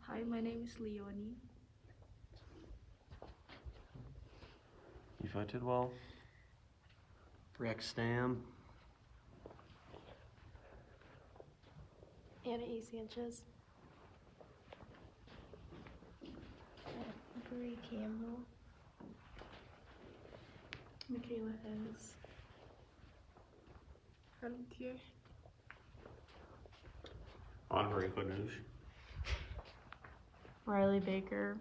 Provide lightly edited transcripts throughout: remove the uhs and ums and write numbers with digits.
Hi, my name is Leonie. You voted well. Rex Stam. Anna E. Sanchez. Bree Campbell. Michaela Hess. Halutier. Andre Hanush. Riley Baker.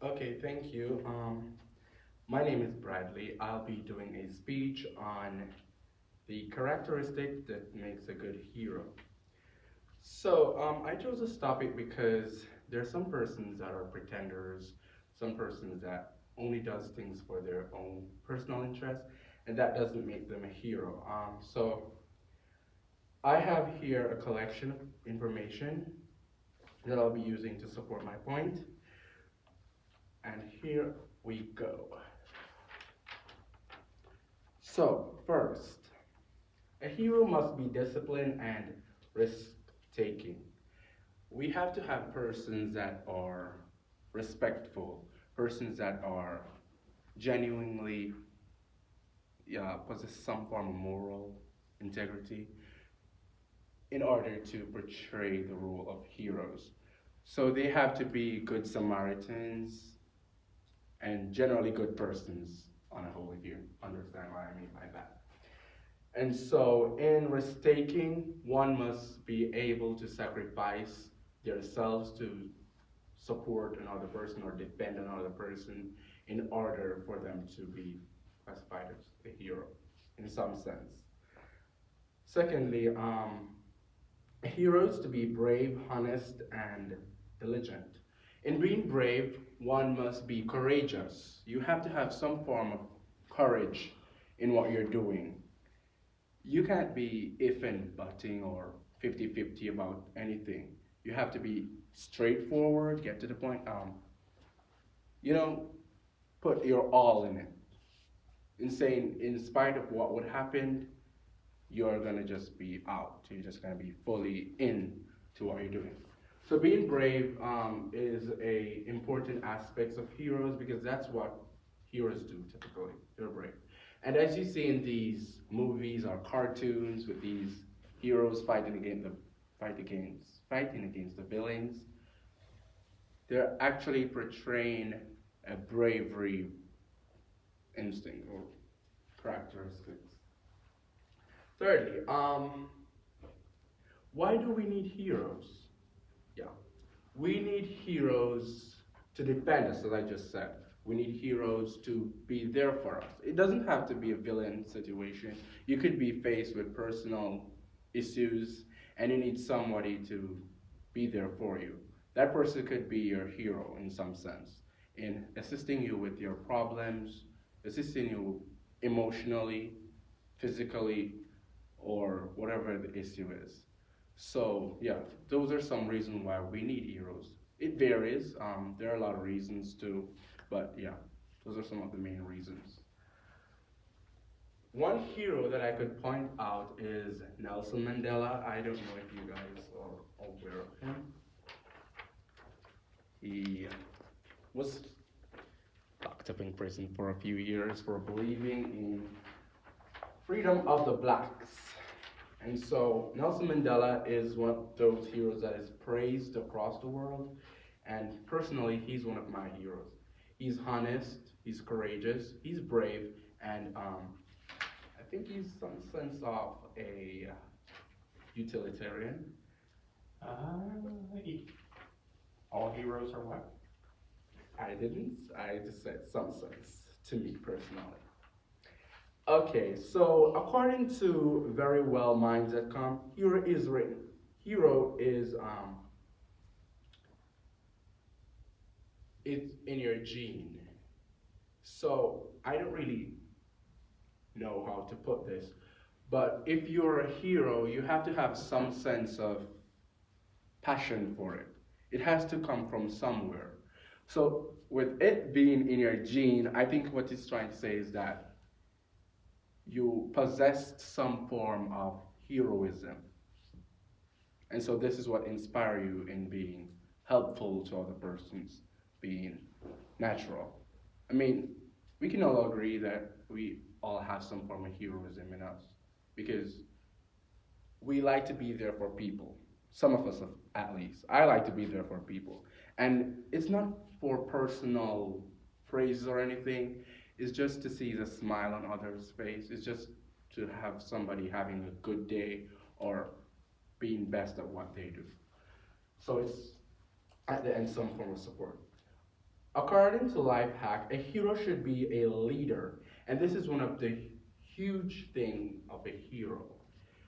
Okay, thank you. My name is Bradley. I'll be doing a speech on the characteristic that makes a good hero. So I chose this topic because there are some persons that are pretenders, some persons that only does things for their own personal interest, and that doesn't make them a hero. So I have here a collection of information that I'll be using to support my point. And here we go. So, first, a hero must be disciplined and risk-taking. We have to have persons that are respectful, persons that are genuinely possess some form of moral integrity in order to portray the role of heroes. So they have to be good Samaritans, and generally good persons on a whole, if you understand what I mean by that. And so in risk taking, one must be able to sacrifice themselves to support another person or defend another person in order for them to be classified as a hero in some sense. Secondly, heroes to be brave, honest, and diligent. In being brave, one must be courageous. You have to have some form of courage in what you're doing. You can't be if and butting or 50-50 about anything. You have to be straightforward, get to the point. You know, put your all in it. In saying, in spite of what would happen, you're gonna just be out. You're just gonna be fully in to what you're doing. So being brave is a important aspect of heroes because that's what heroes do typically. They're brave. And as you see in these movies or cartoons with these heroes fighting against the villains, they're actually portraying a bravery instinct or characteristics. Thirdly, why do we need heroes? Yeah, we need heroes to defend us, as I just said. We need heroes to be there for us. It doesn't have to be a villain situation. You could be faced with personal issues and you need somebody to be there for you. That person could be your hero in some sense, in assisting you with your problems, assisting you emotionally, physically, or whatever the issue is. So yeah, those are some reasons why we need heroes. It varies. There are a lot of reasons too, but yeah, those are some of the main reasons. One hero that I could point out is Nelson Mandela. I don't know if you guys are aware of him. He was locked up in prison for a few years for believing in freedom of the blacks. And so Nelson Mandela is one of those heroes that is praised across the world. And personally, he's one of my heroes. He's honest, he's courageous, he's brave, and I think he's some sense of a utilitarian. All heroes are what? I didn't, I just said some sense to me personally. Okay, so according to verywellminds.com, hero is written. Hero is it's in your gene. So I don't really know how to put this, but if you're a hero, you have to have some sense of passion for it. It has to come from somewhere. So with it being in your gene, I think what it's trying to say is that you possessed some form of heroism. And so this is what inspires you in being helpful to other persons, being natural. I mean, we can all agree that we all have some form of heroism in us because we like to be there for people. Some of us, at least. I like to be there for people. And it's not for personal praises or anything. It's just to see the smile on others' face. It's just to have somebody having a good day or being best at what they do. So it's, at the end, some form of support. According to Lifehack, a hero should be a leader. And this is one of the huge things of a hero.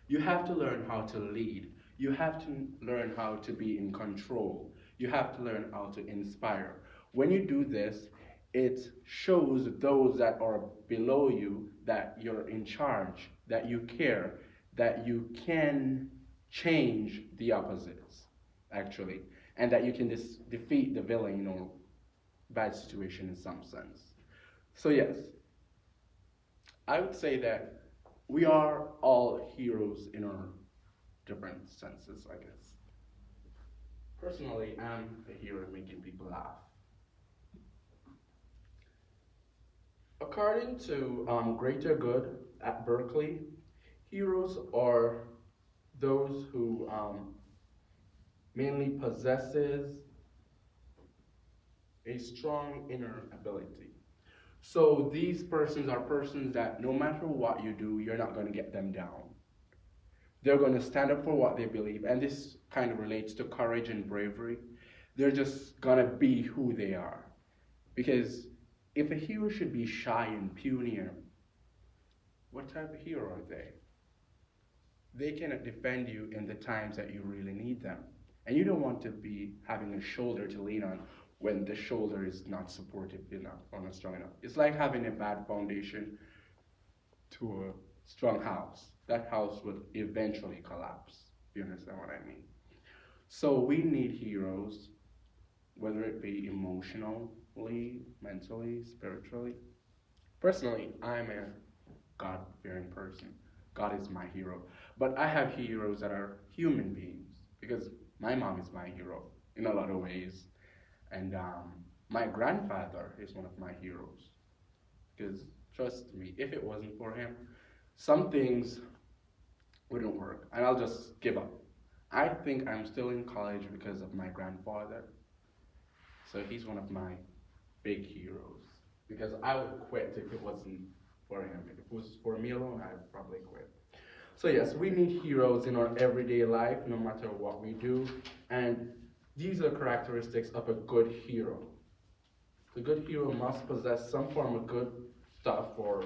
You have to learn how to lead. You have to learn how to be in control. You have to learn how to inspire. When you do this, it shows those that are below you that you're in charge, that you care, that you can change the opposites, actually, and that you can defeat the villain or bad situation in some sense. So yes, I would say that we are all heroes in our different senses, I guess. Personally, I'm a hero at making people laugh. According to Greater Good at Berkeley, heroes are those who mainly possesses a strong inner ability. So these persons are persons that no matter what you do, you're not going to get them down. They're going to stand up for what they believe, and this kind of relates to courage and bravery. They're just going to be who they are. Because if a hero should be shy and puny, what type of hero are they? They cannot defend you in the times that you really need them. And you don't want to be having a shoulder to lean on when the shoulder is not supportive enough or not strong enough. It's like having a bad foundation to a strong house. That house would eventually collapse. You understand what I mean? So we need heroes, whether it be emotionally, mentally, spiritually. Personally, I'm a God-fearing person. God is my hero. But I have heroes that are human beings because my mom is my hero in a lot of ways. And my grandfather is one of my heroes. Because trust me, if it wasn't for him, some things wouldn't work. And I'll just give up. I think I'm still in college because of my grandfather. So he's one of my big heroes. Because I would quit if it wasn't for him. If it was for me alone, I'd probably quit. So yes, we need heroes in our everyday life, no matter what we do. And these are characteristics of a good hero. The good hero must possess some form of good stuff or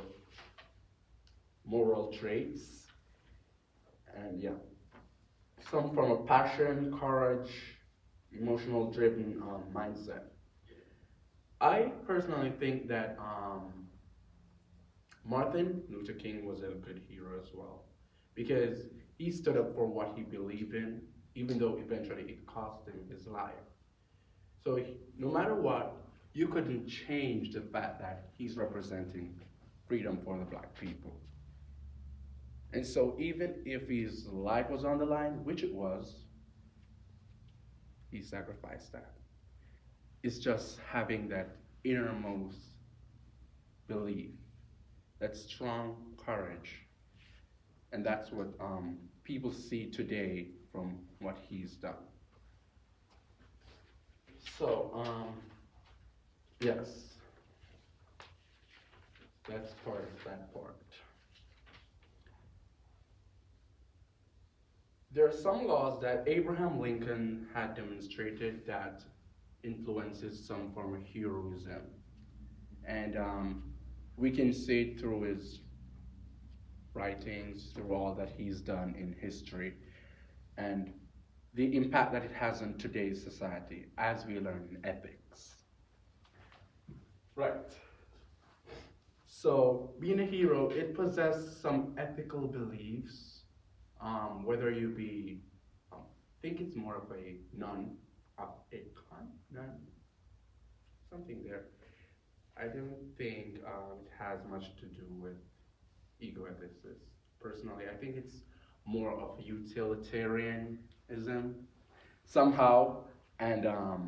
moral traits. And yeah, some form of passion, courage, emotional driven mindset. I personally think that Martin Luther King was a good hero as well, because he stood up for what he believed in, even though eventually it cost him his life. So no matter what, you couldn't change the fact that he's representing freedom for the black people. And so even if his life was on the line, which it was, he sacrificed that. It's just having that innermost belief, that strong courage. And that's what people see today from what he's done. So, yes, that's part of that part. There are some laws that Abraham Lincoln had demonstrated that influences some form of heroism. And we can see it through his writings, through all that he's done in history, and the impact that it has on today's society, as we learn in ethics. Right. So, being a hero, it possesses some ethical beliefs, whether you be, I think it's more of a something there. I don't think it has much to do with egoicism. Personally, I think it's more of utilitarianism somehow, and a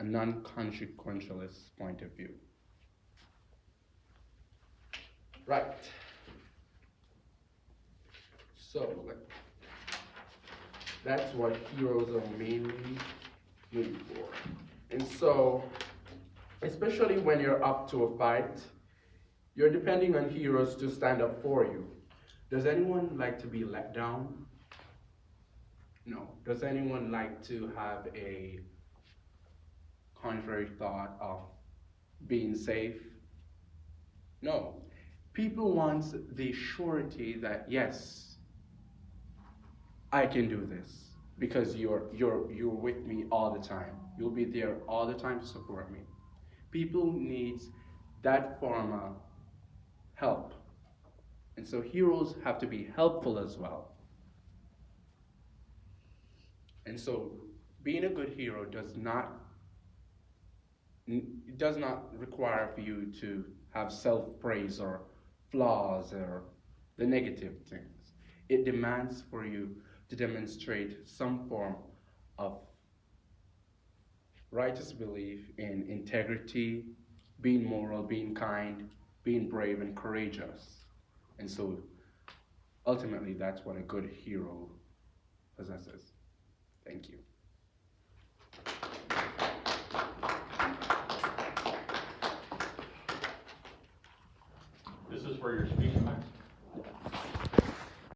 non-consequentialist point of view. Right. So, that's what heroes are mainly made for. And so, especially when you're up to a fight, you're depending on heroes to stand up for you. Does anyone like to be let down? No. Does anyone like to have a contrary thought of being safe? No. People want the surety that, yes, I can do this because you're with me all the time. You'll be there all the time to support me. People need that form of help. And so heroes have to be helpful as well. And so being a good hero does not require for you to have self-praise or flaws or the negative things. It demands for you to demonstrate some form of righteous belief in integrity, being moral, being kind, being brave and courageous. And so ultimately that's what a good hero possesses. Thank you.